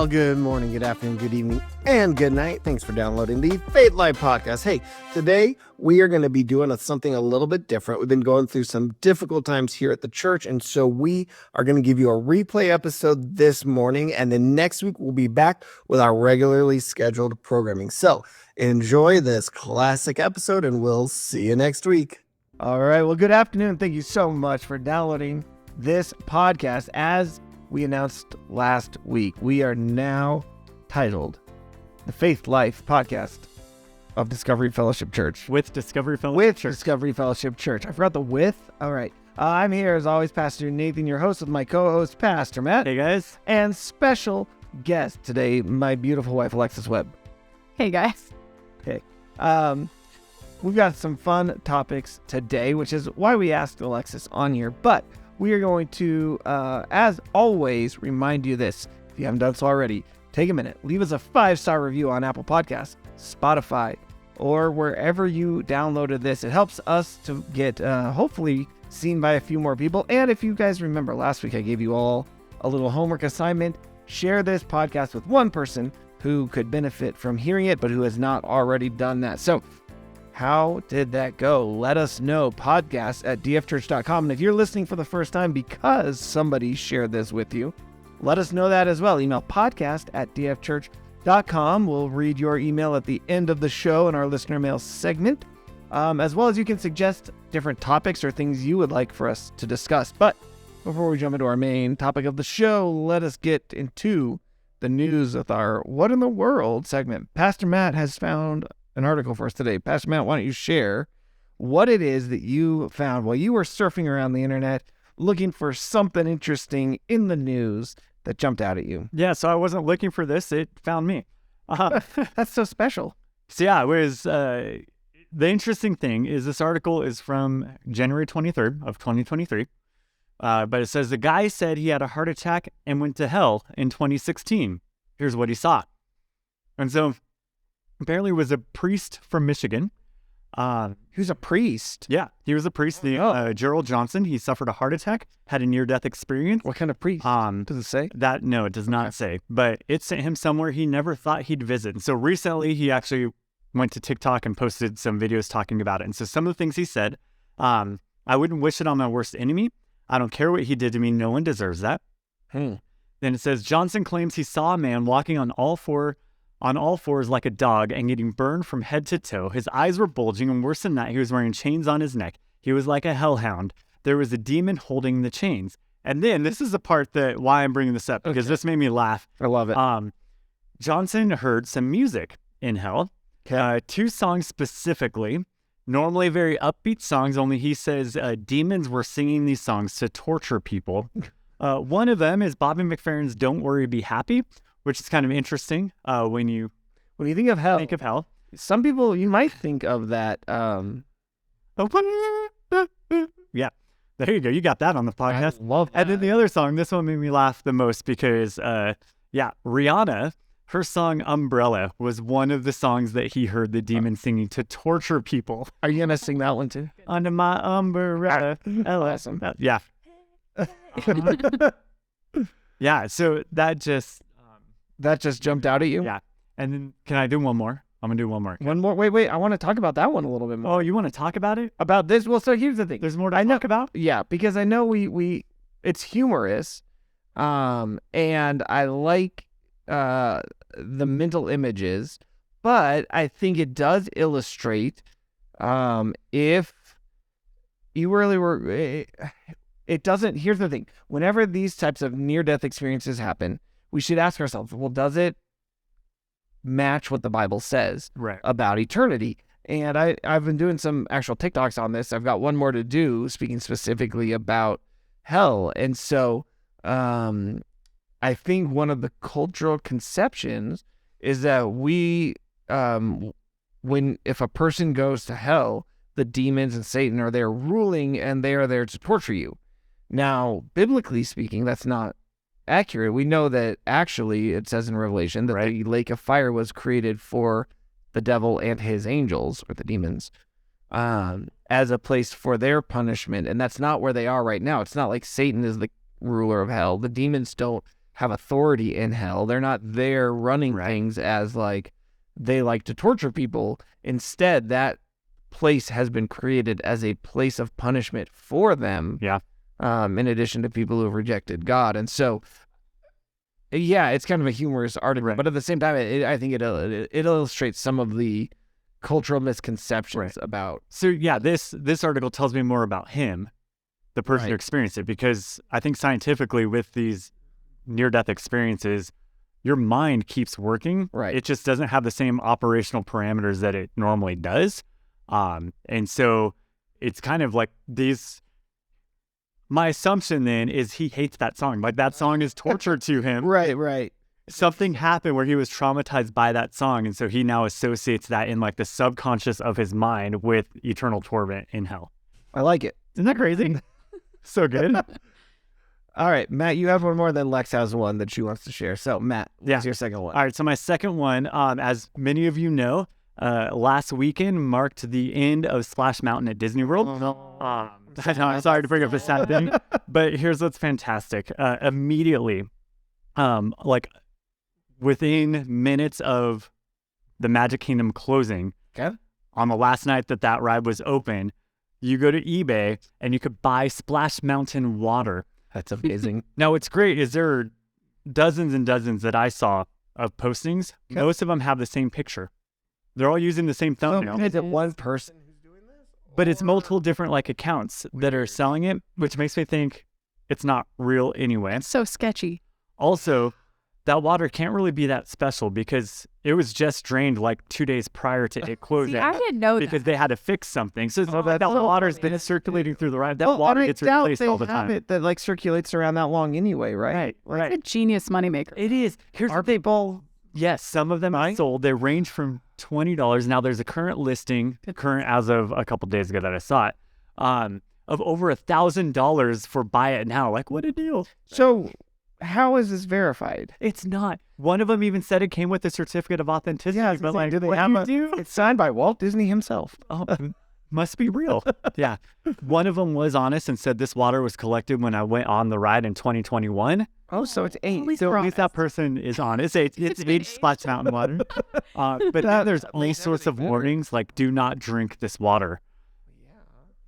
Well, good morning, good afternoon, good evening, and good night. Thanks for downloading the Faith Life podcast. Hey, today we are going to be doing something a little bit different. We've been going through some difficult times here at the church, and so we are going to give you a replay episode this morning, and then next week we'll be back with our regularly scheduled programming. So enjoy this classic episode, and we'll see you next week. All right. Well, good afternoon. Thank you so much for downloading this podcast. As we announced last week, we are now titled the Faith Life Podcast of Discovery Fellowship Church. With Discovery Fellowship Church. Discovery Fellowship Church. I forgot the with. All right. I'm here as always, Pastor Nathan, your host, with my co-host, Pastor Matt. Hey, guys. And special guest today, my beautiful wife, Alexis Webb. Hey, guys. Okay. We've got some fun topics today, which is why we asked Alexis on here. But we are going to, as always, remind you this. If you haven't done so already, take a minute. Leave us a 5-star review on Apple Podcasts, Spotify, or wherever you downloaded this. It helps us to get, hopefully, seen by a few more people. And if you guys remember, last week I gave you all a little homework assignment. Share this podcast with one person who could benefit from hearing it, but who has not already done that. So, how did that go? Let us know. podcast@dfchurch.com. And if you're listening for the first time because somebody shared this with you, let us know that as well. Email podcast@dfchurch.com. We'll read your email at the end of the show in our listener mail segment, as well as you can suggest different topics or things you would like for us to discuss. But before we jump into our main topic of the show, let us get into the news with our What in the World segment. Pastor Matt has found an article for us today. Pastor Matt, why don't you share what it is that you found while you were surfing around the internet looking for something interesting in the news that jumped out at you? Yeah, so I wasn't looking for this. It found me. That's so special. So yeah, it was, the interesting thing is this article is from January 23rd of 2023. But it says the guy said he had a heart attack and went to hell in 2016. Here's what he saw. And so apparently it was a priest from Michigan. He was a priest? Yeah, he was a priest. Gerald Johnson. He suffered a heart attack, had a near-death experience. What kind of priest? Does it say? No, it does not say. But it sent him somewhere he never thought he'd visit. And so recently he actually went to TikTok and posted some videos talking about it. And so some of the things he said, I wouldn't wish it on my worst enemy. I don't care what he did to me. No one deserves that. Then it says, Johnson claims he saw a man walking on all fours like a dog and getting burned from head to toe. His eyes were bulging, and worse than that, he was wearing chains on his neck. He was like a hellhound. There was a demon holding the chains. And then this is the part that why I'm bringing this up, because this made me laugh. I love it. Johnson heard some music in hell. 2 songs specifically. Normally very upbeat songs, only he says demons were singing these songs to torture people. One of them is Bobby McFerrin's Don't Worry, Be Happy, which is kind of interesting when you think of hell. Some people, you might think of that. Yeah, there you go. You got that on the podcast. I love that. And then the other song, this one made me laugh the most because, Rihanna, her song Umbrella was one of the songs that he heard the demon singing to torture people. Are you going to sing that one too? Under my umbrella. Awesome. Yeah. Yeah, so that just jumped out at you? Yeah. And then can I do one more? I'm going to do one more. Okay. One more? Wait. I want to talk about that one a little bit more. Oh, you want to talk about it? About this? Well, so here's the thing. There's more to talk about? Yeah, because I know we it's humorous, and I like the mental images, but I think it does illustrate if you really were, it doesn't, here's the thing, whenever these types of near-death experiences happen, we should ask ourselves, well, does it match what the Bible says about eternity? And I've been doing some actual TikToks on this. I've got one more to do, speaking specifically about hell. And so I think one of the cultural conceptions is that if a person goes to hell, the demons and Satan are there ruling, and they are there to torture you. Now, biblically speaking, that's not accurate. We know that actually it says in Revelation that the lake of fire was created for the devil and his angels, or the demons, as a place for their punishment. And that's not where they are right now. It's not like Satan is the ruler of hell. The demons don't have authority in hell. They're not there running things as like they like to torture people. Instead, that place has been created as a place of punishment for them. Yeah. In addition to people who have rejected God. And so, yeah, it's kind of a humorous article, but at the same time, I think it illustrates some of the cultural misconceptions about. So yeah, this article tells me more about him, the person who experienced it, because I think scientifically with these near-death experiences, your mind keeps working. Right. It just doesn't have the same operational parameters that it normally does. And so it's kind of like these. My assumption then is he hates that song. Like that song is torture to him. Right. Something happened where he was traumatized by that song. And so he now associates that in like the subconscious of his mind with eternal torment in hell. I like it. Isn't that crazy? So good. All right, Matt, you have one more, then Lex has one that she wants to share. So Matt, what's your second one? All right. So my second one, as many of you know, last weekend marked the end of Splash Mountain at Disney World. Oh, no. I'm sorry to bring up a sad thing, but here's what's fantastic. Immediately, like within minutes of the Magic Kingdom closing, on the last night that ride was open, you go to eBay and you could buy Splash Mountain water. That's amazing. Now, what's great is there are dozens and dozens that I saw of postings. Most of them have the same picture. They're all using the same thumbnail. Is it one person? But it's multiple different like accounts that are selling it, which makes me think it's not real anyway. So sketchy. Also, that water can't really be that special because it was just drained like 2 days prior to it closing. See, I didn't know because they had to fix something. So that water's been circulating through the ride. That Well, water and I gets doubt replaced they all the have time. it that like circulates around that long anyway, right? Right. It's a genius moneymaker. It is. Here's Are the thing. people? Yes, some of them are sold. They range from $20. Now there's a current listing, current as of a couple days ago that I saw it, of over $1,000 for buy it now. Like, what a deal. So how is this verified? It's not. One of them even said it came with a certificate of authenticity. Yeah, but like, do they what have do you do? It's signed by Walt Disney himself. Oh, must be real. Yeah. One of them was honest and said this water was collected when I went on the ride in 2021. Oh, so it's eight. So at least that person is honest. It's aged Splash Mountain water. But then there's all sorts of warnings like do not drink this water.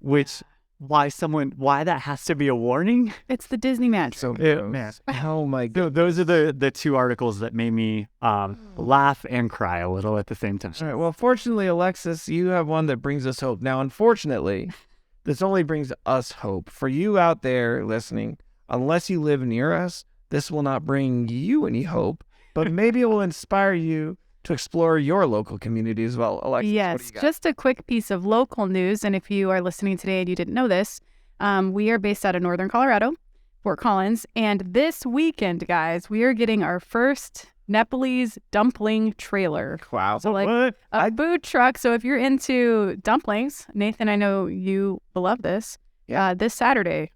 Which why that has to be a warning? It's the Disney magic. So Man. oh my god. So those are the two articles that made me laugh and cry a little at the same time. All right. Well, fortunately, Alexis, you have one that brings us hope. Now, unfortunately, this only brings us hope. For you out there listening, unless you live near us, this will not bring you any hope, but maybe it will inspire you to explore your local community as well. Alexis, what do Yes, you got? just a quick piece of local news. And if you are listening today and you didn't know this, we are based out of Northern Colorado, Fort Collins. And this weekend, guys, we are getting our first Nepalese dumpling trailer. Wow. So like What? a food truck. So if you're into dumplings, Nathan, I know you will love this. Yeah. This Saturday,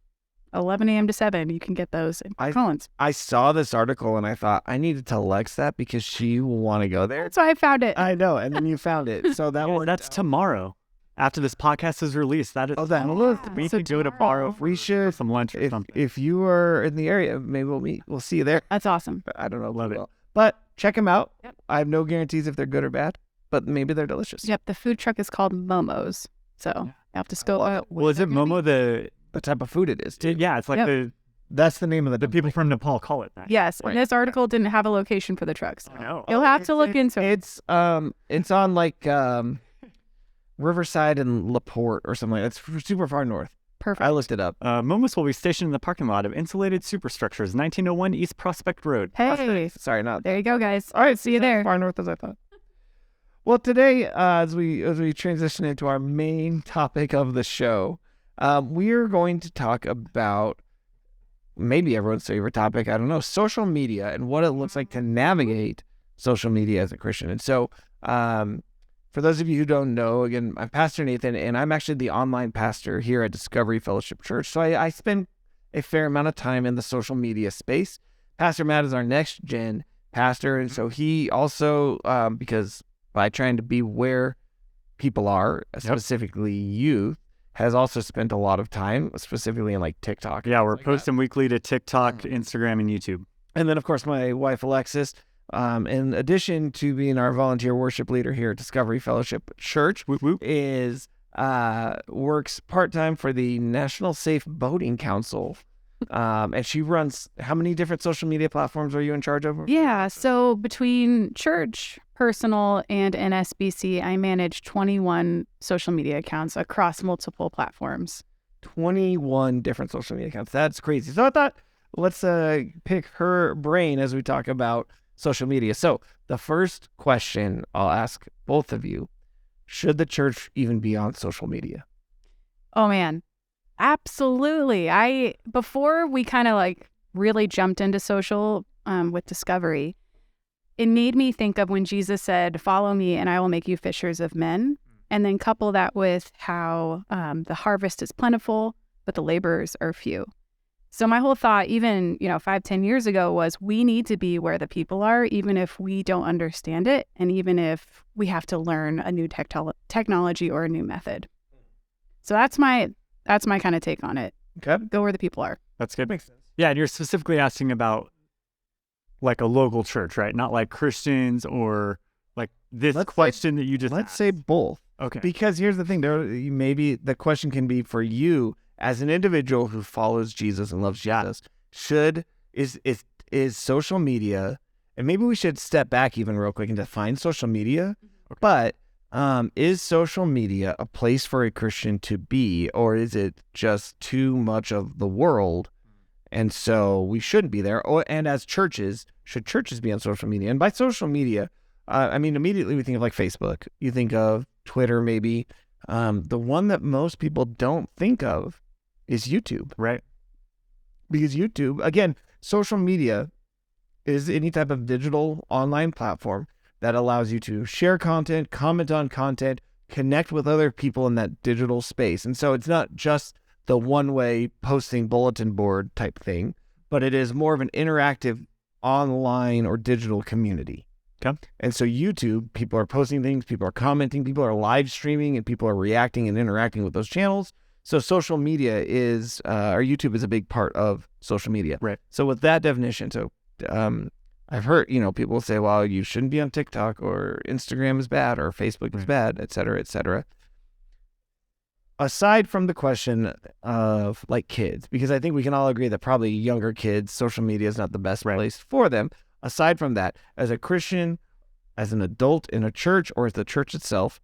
11 a.m. to 7, you can get those in Fort Collins. I saw this article and I thought I need to tell Lex that because she will want to go there. That's why I found it. I know, and then you found it. So that was That's tomorrow. After this podcast is released. That is we So can go tomorrow. tomorrow. we should for some lunch or something. if you are in the area, maybe we'll meet. We'll see you there. That's awesome. I don't know. if Love we it. will. But check them out. Yep. I have no guarantees if they're good or bad, but maybe they're delicious. Yep, the food truck is called Momo's. So you have to scope out. Well, is it Momo the type of food it is. Too. yeah, it's like Yep. That's the name of the people from Nepal call it that. Yes, Right. and this article didn't have a location for the trucks. I know. You'll have to look into it. It's on like Riverside and LaPorte or something. It's super far north. Perfect. I looked it up. Momos will be stationed in the parking lot of Insulated Superstructures, 1901 East Prospect Road. Hey, Sorry, not. there you go, guys. All right, See you there. Far north as I thought. Well, today, as we transition into our main topic of the show, we are going to talk about maybe everyone's favorite topic. I don't know, social media and what it looks like to navigate social media as a Christian. And so, for those of you who don't know, again, I'm Pastor Nathan, and I'm actually the online pastor here at Discovery Fellowship Church. So I spend a fair amount of time in the social media space. Pastor Matt is our next gen pastor, and so he also, because by trying to be where people are, specifically youth, has also spent a lot of time, specifically in like TikTok. Yeah, we're posting weekly to TikTok, Instagram, and YouTube. And then, of course, my wife, Alexis, in addition to being our volunteer worship leader here at Discovery Fellowship Church, Whoop, whoop. is works part-time for the National Safe Boating Council. And she runs, how many different social media platforms are you in charge of? Yeah. So between church, personal, and NSBC, I manage 21 social media accounts across multiple platforms. 21 different social media accounts. That's crazy. So I thought, let's pick her brain as we talk about social media. So the first question I'll ask both of you, should the church even be on social media? Oh, man. Absolutely. Before we kind of like really jumped into social with Discovery, it made me think of when Jesus said, "Follow me and I will make you fishers of men." And then couple that with how the harvest is plentiful, but the laborers are few. So my whole thought, even 5-10 years ago, was we need to be where the people are, even if we don't understand it, and even if we have to learn a new technology or a new method. So that's my kind of take on it. Okay. Go where the people are. That's good. Makes sense. Yeah, and you're specifically asking about like a local church, right? Not like Christians or like this question that you just Let's asked. say both. Okay. Because here's the thing, maybe the question can be for you as an individual who follows Jesus and loves Jesus. Is social media, and maybe we should step back even real quick and define social media, but is social media a place for a Christian to be, or is it just too much of the world, and so we shouldn't be there? And as churches, should churches be on social media? And by social media, I mean, immediately we think of like Facebook. You think of Twitter, maybe. The one that most people don't think of is YouTube. Right. Because YouTube, again, social media is any type of digital online platform that allows you to share content, comment on content, connect with other people in that digital space. And so it's not just the one-way posting bulletin board type thing, but it is more of an interactive online or digital community. Okay. And so YouTube, people are posting things, people are commenting, people are live streaming, and people are reacting and interacting with those channels. So social media is, or YouTube is a big part of social media. Right. So with that definition, I've heard, people say, well, you shouldn't be on TikTok, or Instagram is bad, or Facebook is bad, et cetera, et cetera. Aside from the question of like kids, because I think we can all agree that probably younger kids, social media is not the best place for them. Aside from that, as a Christian, as an adult in a church, or as the church itself,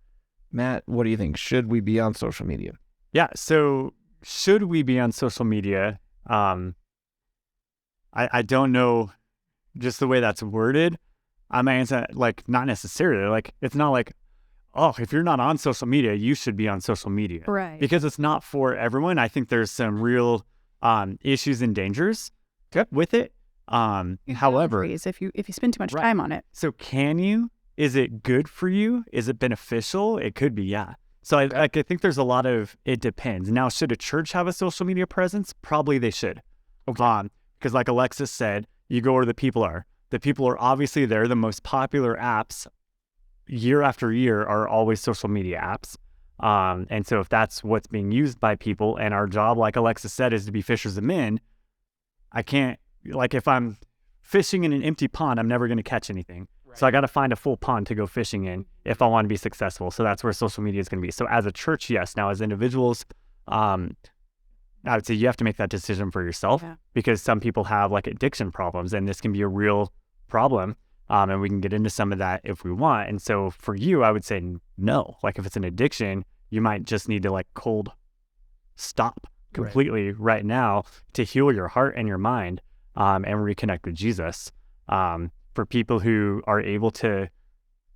Matt, what do you think? Should we be on social media? Yeah. So should we be on social media? I don't know just the way that's worded. I might answer like not necessarily. Like it's not like, oh, if you're not on social media, you should be on social media. Right. Because it's not for everyone. I think there's some real issues and dangers with it. However, if you spend too much time on it. So can you? Is it good for you? Is it beneficial? It could be, yeah. So I think there's a lot of, it depends. Now, should a church have a social media presence? Probably they should. Okay. Because like Alexis said, you go where the people are. The people are obviously there. The most popular apps year after year are always social media apps. And so if that's what's being used by people, and our job, like Alexis said, is to be fishers of men, I can't, like if I'm fishing in an empty pond, I'm never going to catch anything. Right. So I got to find a full pond to go fishing in if I want to be successful. So that's where social media is going to be. So as a church, yes. Now as individuals, I would say you have to make that decision for yourself, because some people have like addiction problems, and this can be a real problem. And we can get into some of that if we want. And so for you, I would say no. Like if it's an addiction, you might just need to like cold stop completely right now to heal your heart and your mind. And reconnect with Jesus. For people who are able to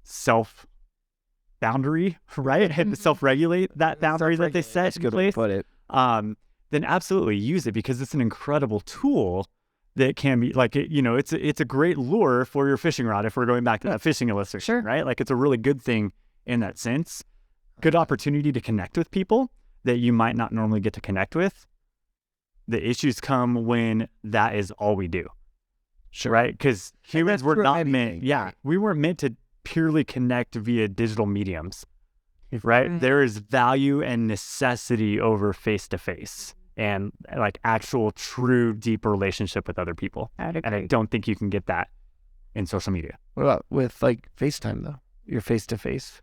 self-boundary, right? And self-regulate that boundary that they set in place. Put it. Then absolutely use it, because it's an incredible tool that can be like, it's a great lure for your fishing rod, if we're going back to that fishing illustration, right? Like it's a really good thing in that sense. Good opportunity to connect with people that you might not normally get to connect with. The issues come when that is all we do. Sure. Right? Because humans were not meant, right. we weren't meant to purely connect via digital mediums, right? There is value and necessity over face-to-face. and like actual, true, deep relationship with other people. I'd And I agree. don't think you can get that in social media. What about with like FaceTime though? You're face to face.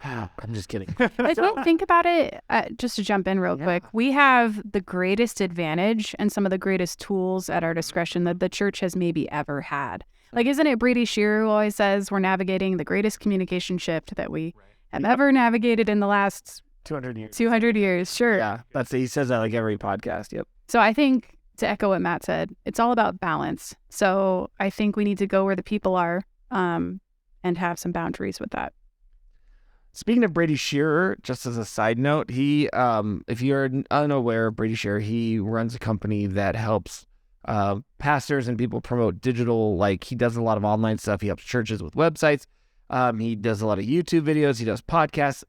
I'm just kidding. If you think about it, just to jump in real Yeah. quick, we have the greatest advantage and some of the greatest tools at our discretion that the church has maybe ever had. Like, isn't it Brady Shearer who always says we're navigating the greatest communication shift that we have ever navigated in the last 200 years. 200 years? Sure. Yeah, he says that like every podcast. Yep. So I think, to echo what Matt said, it's all about balance. So I think we need to go where the people are and have some boundaries with that. Speaking of Brady Shearer, just as a side note, he, if you're unaware of Brady Shearer, he runs a company that helps pastors and people promote digital, like he does a lot of online stuff. He helps churches with websites. He does a lot of YouTube videos. He does podcasts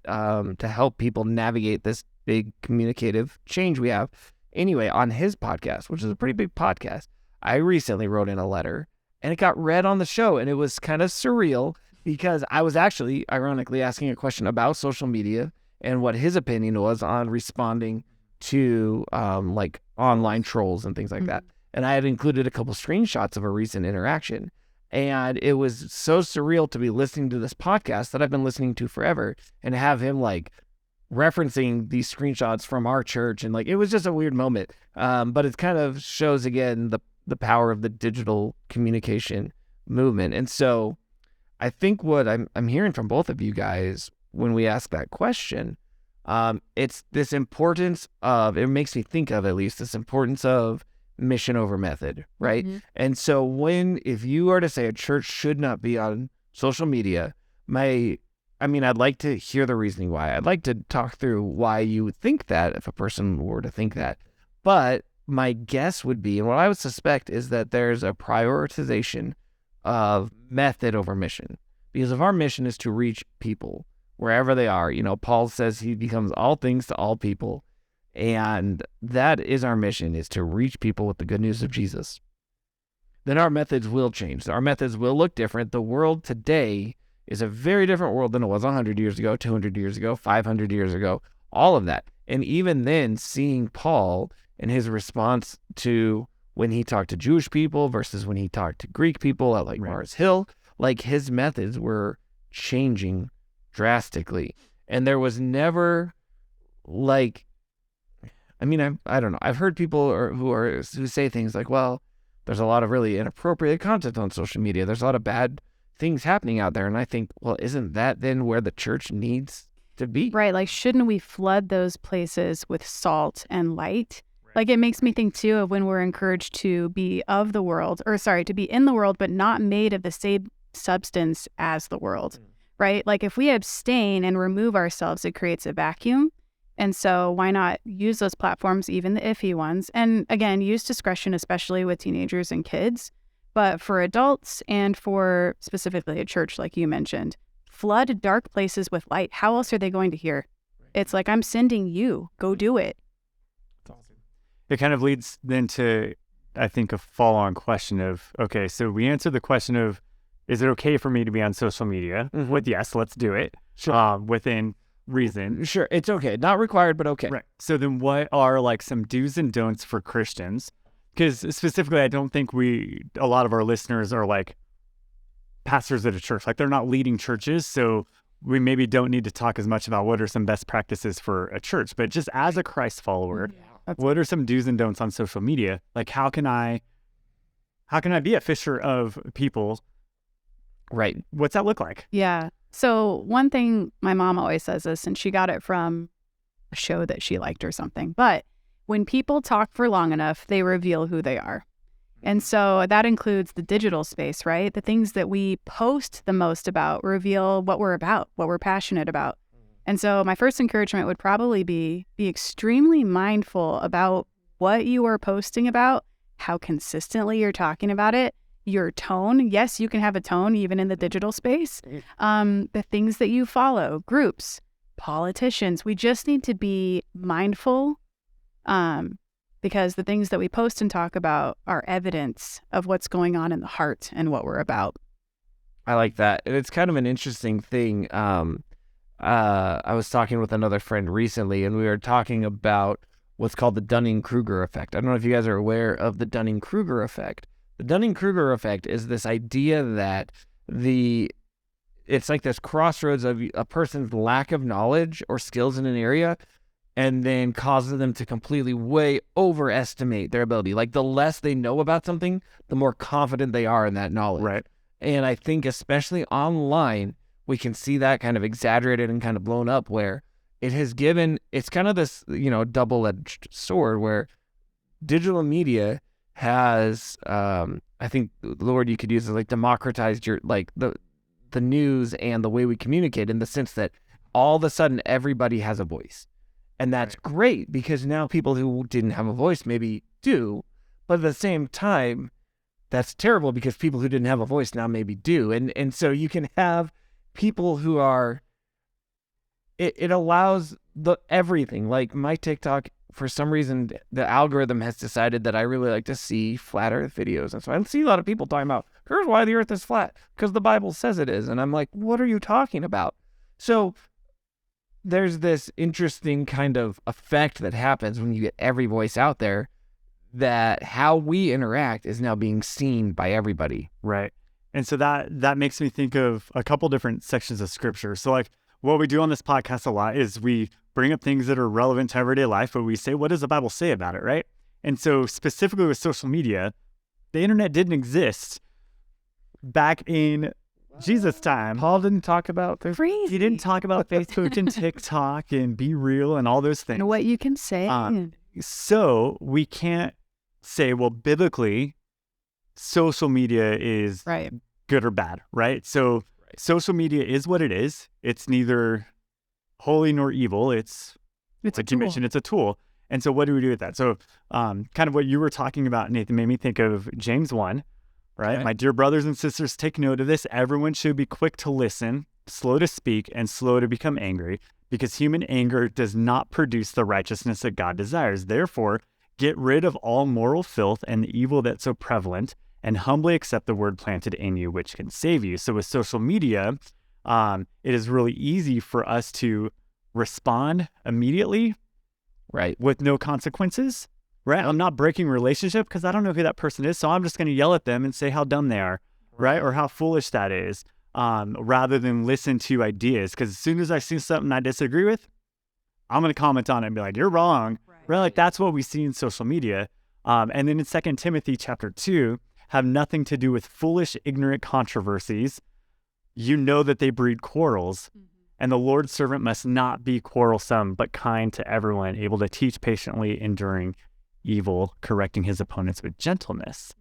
to help people navigate this big communicative change we have. Anyway, on his podcast, which is a pretty big podcast, I recently wrote in a letter and it got read on the show, and it was kind of surreal because I was actually, ironically, asking a question about social media and what his opinion was on responding to like online trolls and things like that. And I had included a couple screenshots of a recent interaction. And it was so surreal to be listening to this podcast that I've been listening to forever and have him like referencing these screenshots from our church. And like, it was just a weird moment. But it kind of shows again the power of the digital communication movement. And so I think what I'm hearing from both of you guys when we ask that question, it's this importance of, it makes me think of at least this importance of mission over method, right? Mm-hmm. And so if you are to say a church should not be on social media, I'd like to hear the reasoning why. I'd like to talk through why you would think that if a person were to think that. But my guess would be, and what I would suspect is that there's a prioritization of method over mission. Because if our mission is to reach people wherever they are, Paul says he becomes all things to all people. And that is our mission, is to reach people with the good news of Jesus. Then our methods will change. Our methods will look different. The world today is a very different world than it was 100 years ago, 200 years ago, 500 years ago, all of that. And even then, seeing Paul and his response to when he talked to Jewish people versus when he talked to Greek people at Mars Hill, like his methods were changing drastically. And there was never I don't know. I've heard people who say things like, well, there's a lot of really inappropriate content on social media. There's a lot of bad things happening out there. And I think, well, isn't that then where the church needs to be? Right. Like, shouldn't we flood those places with salt and light? Like, it makes me think, too, of when we're encouraged to be of the world, to be in the world, but not made of the same substance as the world, right? Like, if we abstain and remove ourselves, it creates a vacuum. And so why not use those platforms, even the iffy ones? And again, use discretion, especially with teenagers and kids. But for adults and for specifically a church, like you mentioned, flood dark places with light. How else are they going to hear? It's like, I'm sending you, go do it. It kind of leads then to, I think, a follow-on question of, okay, so we answered the question of, is it okay for me to be on social media? With yes, let's do it. Sure. Within reason. Sure, it's okay. Not required, but okay. Right. So then what are like some do's and don'ts for Christians? Because specifically, I don't think a lot of our listeners are like pastors at a church. Like, they're not leading churches. So we maybe don't need to talk as much about what are some best practices for a church. But just as a Christ follower, what are some do's and don'ts on social media? Like, how can I be a fisher of people? Right. What's that look like? Yeah. So one thing, my mom always says this, and she got it from a show that she liked or something, but when people talk for long enough, they reveal who they are. And so that includes the digital space, right? The things that we post the most about reveal what we're about, what we're passionate about. And so my first encouragement would probably be extremely mindful about what you are posting about, how consistently you're talking about it, your tone. Yes, you can have a tone even in the digital space. The things that you follow, groups, politicians. We just need to be mindful because the things that we post and talk about are evidence of what's going on in the heart and what we're about. I like that. And it's kind of an interesting thing. I was talking with another friend recently, and we were talking about what's called the Dunning-Kruger effect. I don't know if you guys are aware of the Dunning-Kruger effect. The Dunning-Kruger effect is this idea that it's like this crossroads of a person's lack of knowledge or skills in an area and then causes them to completely way overestimate their ability. Like the less they know about something, the more confident they are in that knowledge. Right. And I think especially online, we can see that kind of exaggerated and kind of blown up where it's kind of this, double-edged sword where digital media has, I think the word you could use is like democratized the news and the way we communicate in the sense that all of a sudden everybody has a voice. And that's great because now people who didn't have a voice maybe do, but at the same time, that's terrible because people who didn't have a voice now maybe do. And so you can have people who are, it allows everything. Like my TikTok, for some reason, the algorithm has decided that I really like to see flat earth videos. And so I see a lot of people talking about, here's why the earth is flat, because the Bible says it is. And I'm like, what are you talking about? So there's this interesting kind of effect that happens when you get every voice out there, that how we interact is now being seen by everybody. Right. And so that makes me think of a couple different sections of scripture. So like what we do on this podcast a lot is we bring up things that are relevant to everyday life, but we say, what does the Bible say about it, right? And so specifically with social media, the internet didn't exist back in Jesus' time. Paul didn't talk about this. Crazy. He didn't talk about Facebook and TikTok and Be Real and all those things. And what you can say. So we can't say, well, biblically, social media is good or bad, right? So social media is what it is. It's neither holy nor evil. It's like you mentioned, it's a tool. And so what do we do with that? So kind of what you were talking about, Nathan, made me think of James 1, right? Okay. My dear brothers and sisters, take note of this. Everyone should be quick to listen, slow to speak, and slow to become angry, because human anger does not produce the righteousness that God desires. Therefore, get rid of all moral filth and the evil that's so prevalent, and humbly accept the word planted in you, which can save you. So with social media, it is really easy for us to respond immediately, right, with no consequences, right? I'm not breaking relationship because I don't know who that person is, so I'm just going to yell at them and say how dumb they are, right? Or how foolish that is, rather than listen to ideas. Because as soon as I see something I disagree with, I'm going to comment on it and be like, you're wrong, right? Like that's what we see in social media. And then in 2 Timothy chapter 2, have nothing to do with foolish, ignorant controversies. You know that they breed quarrels. And the Lord's servant must not be quarrelsome, but kind to everyone, able to teach patiently, enduring evil, correcting his opponents with gentleness.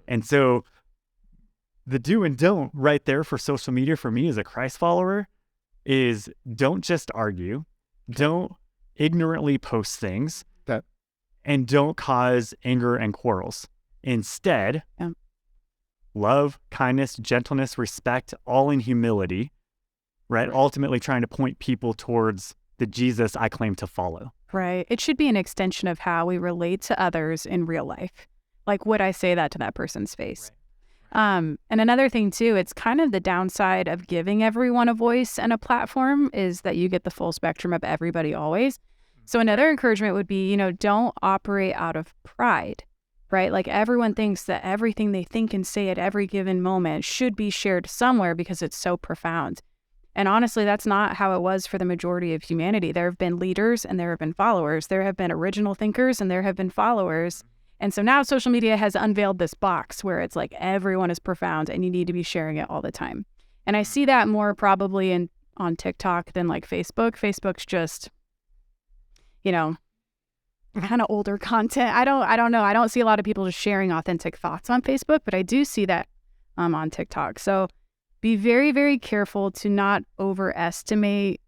And so the do and don't right there for social media for me as a Christ follower is don't just argue, don't ignorantly post things, and don't cause anger and quarrels. Instead, love, kindness, gentleness, respect, all in humility, right? Ultimately trying to point people towards the Jesus I claim to follow. Right. It should be an extension of how we relate to others in real life. Like, would I say that to that person's face? Right. And another thing too, it's kind of the downside of giving everyone a voice and a platform is that you get the full spectrum of everybody always. So another encouragement would be, don't operate out of pride, right? Like everyone thinks that everything they think and say at every given moment should be shared somewhere because it's so profound. And honestly, that's not how it was for the majority of humanity. There have been leaders and there have been followers. There have been original thinkers and there have been followers. And so now social media has unveiled this box where it's like everyone is profound and you need to be sharing it all the time. And I see that more probably on TikTok than like Facebook. Facebook's just, kind of older content. I don't know. I don't see a lot of people just sharing authentic thoughts on Facebook, but I do see that on TikTok. So be very, very careful to not overestimate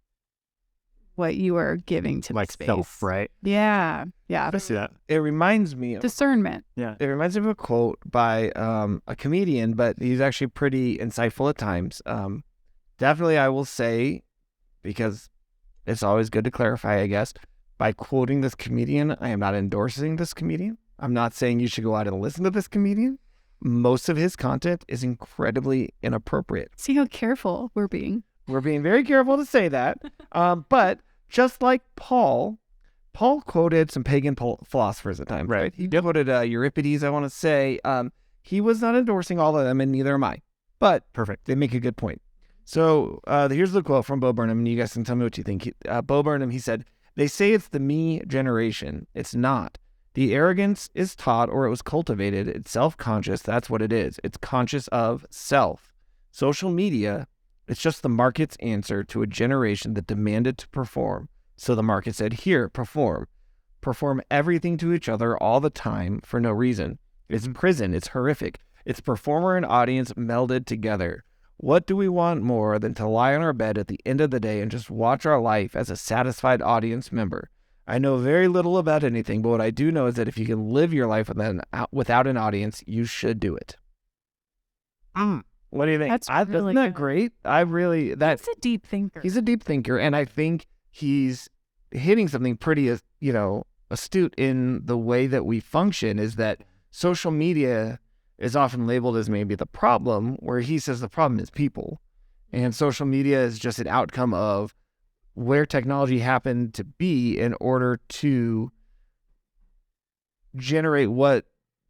what you are giving to the space. Self, right? Yeah. I see that. It reminds me of discernment. Yeah. It reminds me of a quote by a comedian, but he's actually pretty insightful at times. Definitely, I will say, because it's always good to clarify, I guess, by quoting this comedian, I am not endorsing this comedian. I'm not saying you should go out and listen to this comedian. Most of his content is incredibly inappropriate. See how careful we're being. We're being very careful to say that. But just like Paul Paul quoted some pagan philosophers at times, right? He quoted Euripides, I want to say. He was not endorsing all of them, and neither am I. But Perfect. they make a good point. So here's the quote from Bo Burnham, and you guys can tell me what you think. Bo Burnham, he said, "They say it's the me generation. It's not. The arrogance is taught or it was cultivated. It's self-conscious. That's what it is. It's conscious of self. Social media, it's just the market's answer to a generation that demanded to perform. So the market said, here, perform. Perform everything to each other all the time for no reason. It's prison. It's horrific. It's performer and audience melded together. What do we want more than to lie on our bed at the end of the day and just watch our life as a satisfied audience member? I know very little about anything, but what I do know is that if you can live your life without an audience, you should do it." What do you think? That's really isn't that good. great? That's a deep thinker. He's a deep thinker, and I think he's hitting something pretty, astute in the way that we function, is that social media is often labeled as maybe the problem, where he says the problem is people. And social media is just an outcome of where technology happened to be in order to generate what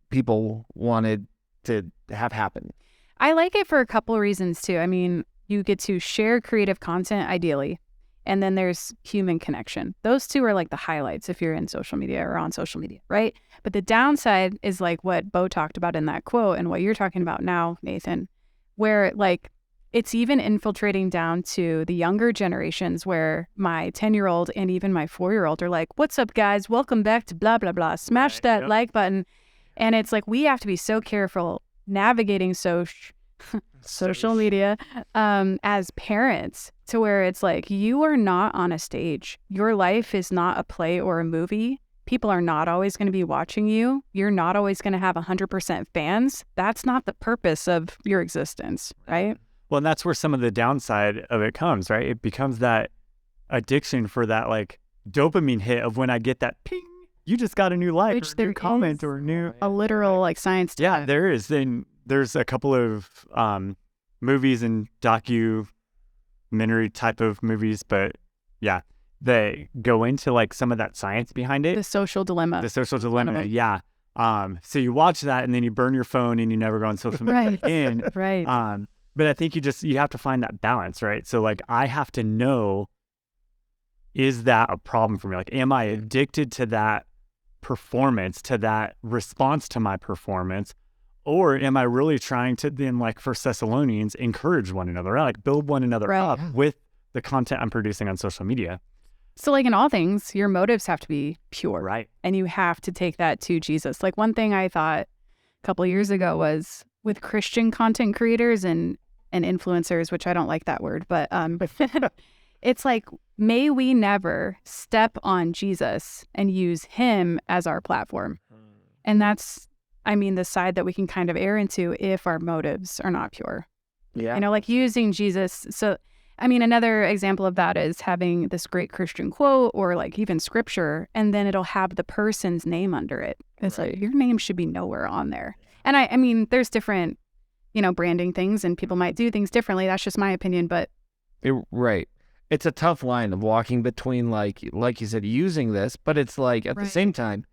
people wanted to have happen. I like it for a couple of reasons too. I mean, you get to share creative content ideally, and then there's human connection. Those two are like the highlights if you're in social media or on social media, right? But the downside is like what Bo talked about in that quote and what you're talking about now, Nathan, where like it's even infiltrating down to the younger generations where my 10-year-old and even my 4-year-old are like, "What's up, guys? Welcome back to blah, blah, blah. Smash that like button." And it's like we have to be so careful navigating social media as parents, to where it's like you are not on a stage. Your life is not a play or a movie. People are not always going to be watching you. You're not always going to have 100% fans. That's not the purpose of your existence, right? Well, and that's where some of the downside of it comes, right? It becomes that addiction for that like dopamine hit of when I get that ping, you just got a new like, Which or a there new comment, is or a new a literal like science to Yeah, that. there is. Then there's a couple of movies and documentary type of movies, but yeah, they go into like some of that science behind it. The social dilemma. The social dilemma, yeah. So you watch that and then you burn your phone and you never go on social media Right. again. Right. But I think you have to find that balance, right? So like I have to know, is that a problem for me? Like, am I addicted to that performance, to that response to my performance? Or am I really trying to then, like for Thessalonians, encourage one another, right? Like build one another Right. up with the content I'm producing on social media? So like in all things, your motives have to be pure. Right. And you have to take that to Jesus. Like one thing I thought a couple of years ago was with Christian content creators and influencers, which I don't like that word, but it's like, may we never step on Jesus and use him as our platform. And that's, I mean, the side that we can kind of err into if our motives are not pure. Yeah. You know, like using Jesus. So, I mean, another example of that is having this great Christian quote or like even scripture, and then it'll have the person's name under it. It's like your name should be nowhere on there. And I mean, there's different, branding things and people might do things differently. That's just my opinion, but. Right. It's a tough line of walking between like you said, using this, but it's like at the same time,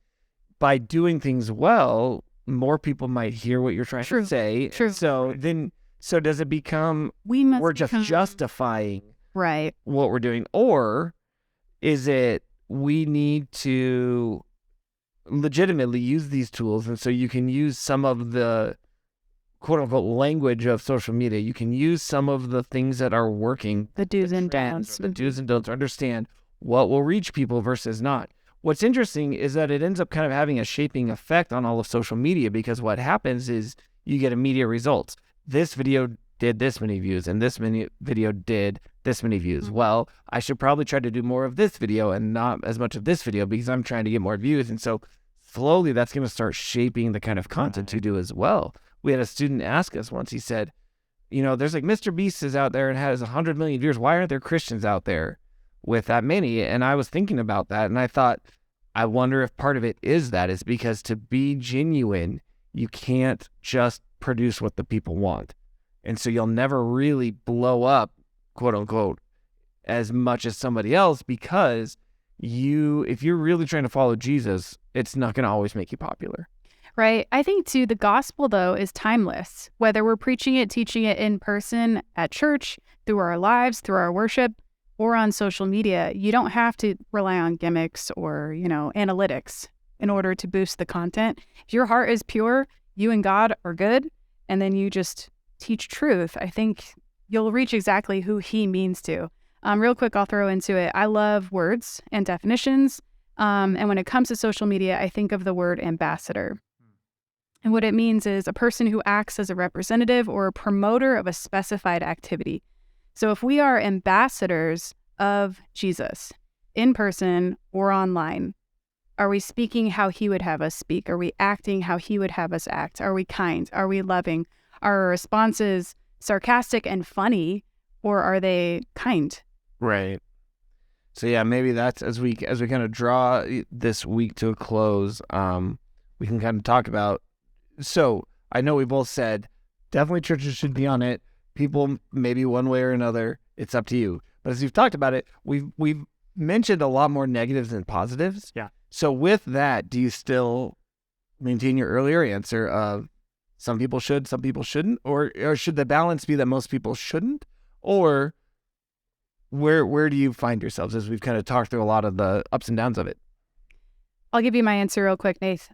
by doing things well, more people might hear what you're trying to say. True. So does it become we're just justifying right what we're doing, or is it we need to legitimately use these tools, and so you can use some of the quote unquote language of social media. You can use some of the things that are working, the do's and don'ts. the do's and don'ts, understand what will reach people versus not. What's interesting is that it ends up kind of having a shaping effect on all of social media, because what happens is you get immediate results. This video did this many views, and this video did this many views. Mm-hmm. Well, I should probably try to do more of this video and not as much of this video because I'm trying to get more views. And so slowly that's going to start shaping the kind of content you do as well. We had a student ask us once, he said, there's like Mr. Beast is out there and has 100 million viewers. Why aren't there Christians out there with that many? And I was thinking about that, and I thought, I wonder if part of it is because to be genuine, you can't just produce what the people want. And so you'll never really blow up, quote unquote, as much as somebody else, because if you're really trying to follow Jesus, it's not going to always make you popular. Right. I think, too, the gospel, though, is timeless. Whether we're preaching it, teaching it in person at church, through our lives, through our worship, or on social media, you don't have to rely on gimmicks or, analytics in order to boost the content. If your heart is pure, you and God are good, and then you just teach truth, I think you'll reach exactly who he means to. Real quick, I'll throw into it. I love words and definitions. And when it comes to social media, I think of the word ambassador. And what it means is a person who acts as a representative or a promoter of a specified activity. So if we are ambassadors of Jesus in person or online, are we speaking how he would have us speak? Are we acting how he would have us act? Are we kind? Are we loving? Are our responses sarcastic and funny, or are they kind? Right. So yeah, maybe that's as we kind of draw this week to a close, we can kind of talk about. So I know we both said definitely churches should be on it. People maybe one way or another. It's up to you. But as we've talked about it, we've mentioned a lot more negatives than positives. Yeah. So with that, do you still maintain your earlier answer of some people should, some people shouldn't, or should the balance be that most people shouldn't, or where do you find yourselves as we've kind of talked through a lot of the ups and downs of it? I'll give you my answer real quick, Nath.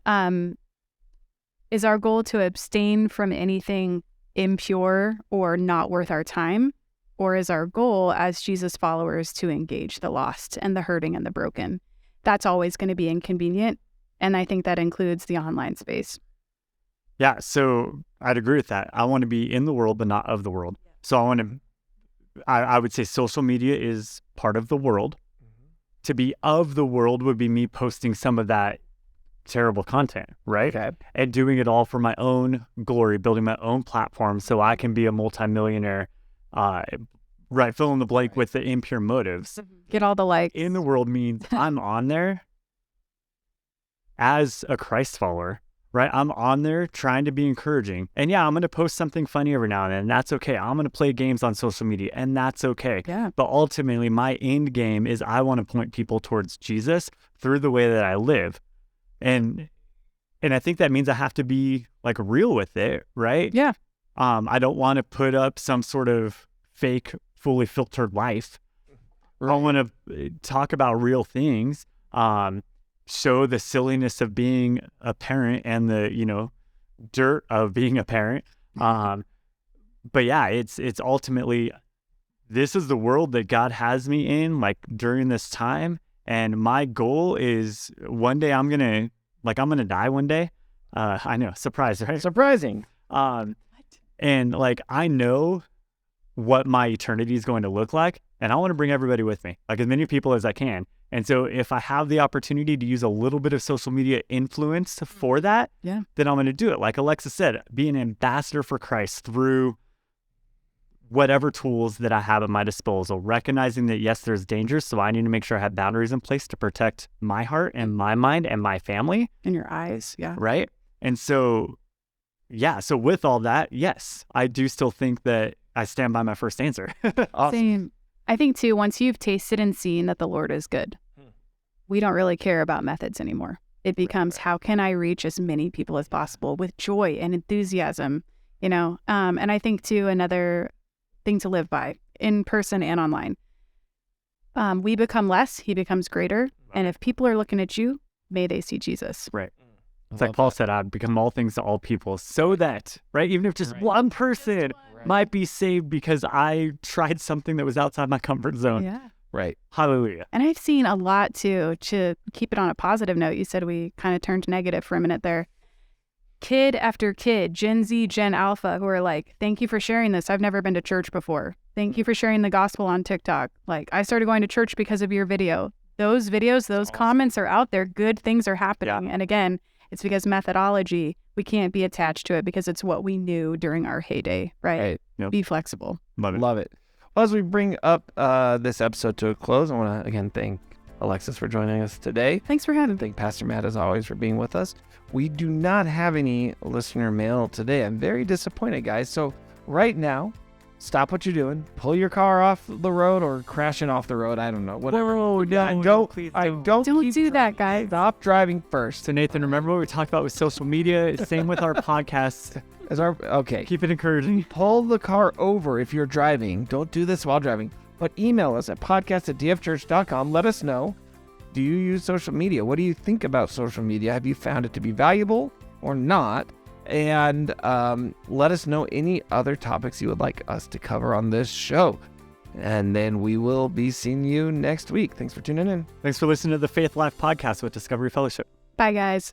Is our goal to abstain from anything impure or not worth our time? Or is our goal as Jesus followers to engage the lost and the hurting and the broken? That's always going to be inconvenient. And I think that includes the online space. Yeah, so I'd agree with that. I want to be in the world, but not of the world. So I would say social media is part of the world. To be of the world would be me posting some of that terrible content, right? Okay. And doing it all for my own glory, building my own platform so I can be a multimillionaire, right? Fill in the blank with the impure motives. Get all the likes. In the world means I'm on there as a Christ follower, right? I'm on there trying to be encouraging. And yeah, I'm going to post something funny every now and then. And that's okay. I'm going to play games on social media, and that's okay. Yeah. But ultimately, my end game is I want to point people towards Jesus through the way that I live. And I think that means I have to be like real with it, right? Yeah. I don't want to put up some sort of fake, fully filtered life. I want to talk about real things, show the silliness of being a parent and the, dirt of being a parent. But yeah, it's ultimately, this is the world that God has me in, like during this time. And my goal is one day I'm going to die one day. I know, surprise, right? Surprising. And like, I know what my eternity is going to look like, and I want to bring everybody with me, like as many people as I can. And so if I have the opportunity to use a little bit of social media influence for that, then I'm going to do it. Like Alexa said, be an ambassador for Christ through whatever tools that I have at my disposal, recognizing that, yes, there's dangers. So I need to make sure I have boundaries in place to protect my heart and my mind and my family. In your eyes. Yeah. Right. And so, yeah. So with all that, yes, I do still think that I stand by my first answer. Awesome. Same. I think too, once you've tasted and seen that the Lord is good, we don't really care about methods anymore. It becomes, how can I reach as many people as possible with joy and enthusiasm, and I think too, another thing to live by in person and online. We become less, he becomes greater. And if people are looking at you, may they see Jesus. Right. It's like Paul said, I've become all things to all people so that, right, even if just one person might be saved because I tried something that was outside my comfort zone. Yeah. Right. Hallelujah. And I've seen a lot too, to keep it on a positive note. You said we kind of turned negative for a minute there. Kid after kid, Gen Z, Gen Alpha, who are like, thank you for sharing this. I've never been to church before. Thank you for sharing the gospel on TikTok. Like, I started going to church because of your video. Those videos, those comments are out there. Good things are happening. Yeah. And again, it's because methodology, we can't be attached to it because it's what we knew during our heyday, right? Yep. Be flexible. Love it. Well, as we bring up this episode to a close, I want to again thank Alexis for joining us today. Thanks for having me. Thank Pastor Matt, as always, for being with us. We do not have any listener mail today. I'm very disappointed, guys. So right now, stop what you're doing, pull your car off the road or crashing off the road. I don't know. Whatever. Please Don't Don't do that, guys. Stop driving first. So Nathan, remember what we talked about with social media? It's same with our podcasts. Okay. Keep it encouraging. Pull the car over if you're driving. Don't do this while driving. But email us at podcast@dfchurch.com. Let us know. Do you use social media? What do you think about social media? Have you found it to be valuable or not? And let us know any other topics you would like us to cover on this show. And then we will be seeing you next week. Thanks for tuning in. Thanks for listening to the Faith Life Podcast with Discovery Fellowship. Bye, guys.